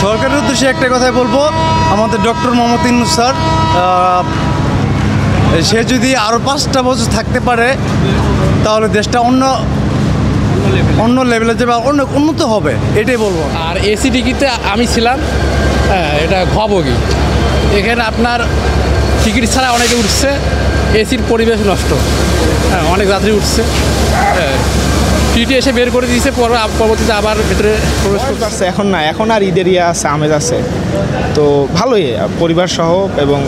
সরকারের উদ্দেশ্যে একটা কথাই বলবো, আমাদের ডক্টর মোহাম্মদ ইউনূস স্যার সে যদি আরও 5টা বছর থাকতে পারে তাহলে দেশটা অন্য লেভেলে যাবে, অনেক উন্নত হবে, এটাই বলবো। আর এসি টিকিটে আমি ছিলাম, হ্যাঁ এটা ঘবগি। এখানে আপনার টিকিট ছাড়া অনেকে উঠছে, এসির পরিবেশ নষ্ট, হ্যাঁ অনেক যাত্রী উঠছে, হ্যাঁ টিটি এসে বের করে দিয়েছে, পরবর্তীতে আবার ভেতরে প্রবেশ করছে। এখন না, এখন আর ঈদের আছে, আমেজ আছে, তো ভালোই পরিবার সহ এবং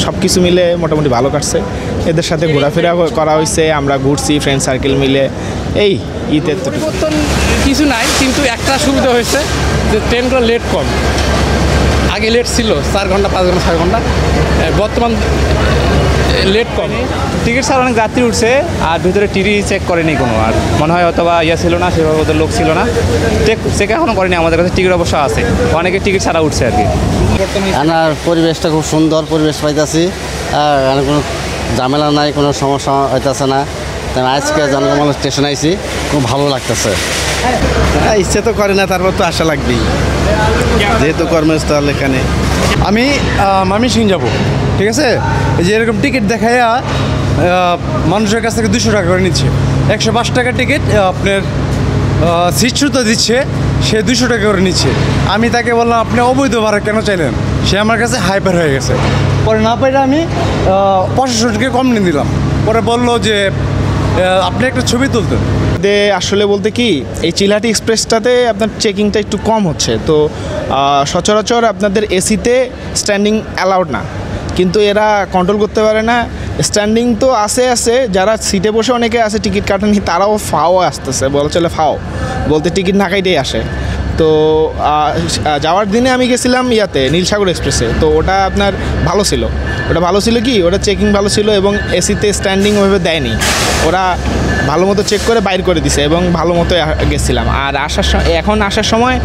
সব কিছু মিলে মোটামুটি ভালো কাটছে। এদের সাথে ঘোরাফেরা করা হয়েছে, আমরা ঘুরছি ফ্রেন্ড সার্কেল মিলে। এই ঈদের তো পরিবর্তন কিছু নাই, কিন্তু একটা সুবিধা হয়েছে যে ট্রেনগুলো লেট কম। আগে লেট ছিল 4 ঘন্টা 5 ঘন্টা 6 ঘন্টা, বর্তমান লেট কম। টিকিট ছাড়া অনেক যাত্রী উঠছে, আর ভিতরে টিটি চেক করেনি কোনো, আর মনে হয় অথবা ছিল না, সেভাবে ওদের লোক ছিল না, চেক এখনও করেনি। আমাদের কাছে টিকিট অবশ্য আছে, অনেকে টিকিট ছাড়া উঠছে আর কি। আমার পরিবেশটা খুব সুন্দর পরিবেশ পাইতেছি, আর কোনো ঝামেলা নাই, কোনো সমস্যা হইতেছে না। তাই আজকে জনগণ স্টেশন আইছি, খুব ভালো লাগতেছে। ইচ্ছে তো করে না, তারপর তো আশা লাগবেই, যেহেতু কর্মস্থল এখানে। আমি ময়মনসিংহ যাব, ঠিক আছে, এই যে এরকম টিকিট দেখাইয়া মানুষের কাছ থেকে 200 টাকা করে নিচ্ছে। 105 টাকা টিকিট আপনার সিট সুতো দিচ্ছে, সে 200 টাকা করে নিচ্ছে। আমি তাকে বললাম আপনি অবৈধ ভাড়া কেন চাইলেন, সে আমার কাছে হাইপার হয়ে গেছে। পরে না পাইলে আমি 500 টাকা কম নিয়ে দিলাম। পরে বললো যে আপনি একটা ছবি তুলতেন। আসলে বলতে কি, এই চিলাহাটি এক্সপ্রেসটাতে আপনার চেকিংটা একটু কম হচ্ছে, তো সচরাচর আপনাদের এসিতে স্ট্যান্ডিং অ্যালাউড না, কিন্তু এরা কন্ট্রোল করতে পারে না। স্ট্যান্ডিং তো আছে, যারা সিটে বসে অনেকে আছে টিকিট কাটেনি, তারাও ফাও আসতেছে, বলা চলে ফাও বলতে টিকিট না কাইটেই আসে। তো যাওয়ার দিনে আমি গেছিলাম নীলসাগর এক্সপ্রেসে, তো ওটা আপনার ভালো ছিল। কি ওটা চেকিং ভালো ছিল, এবং এসিতে স্ট্যান্ডিং ওইভাবে দেয়নি, ওরা ভালো মতো চেক করে বাইর করে দিছে, এবং ভালো মতো গেছিলাম। আর এখন আসার সময়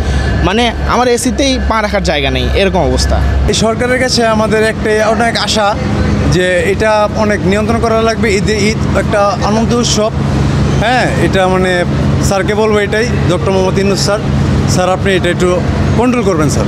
মানে আমার এসিতেই পা রাখার জায়গা নেই, এরকম অবস্থা। এই সরকারের কাছে আমাদের অনেক আশা যে এটা অনেক নিয়ন্ত্রণ করা লাগবে। ঈদ একটা আনন্দ উৎসব, হ্যাঁ এটা মানে স্যারকে বলবো এটাই, ডক্টর মোহাম্মদ ইউনূস স্যার, আপনি এটা একটু কন্ট্রোল করবেন স্যার।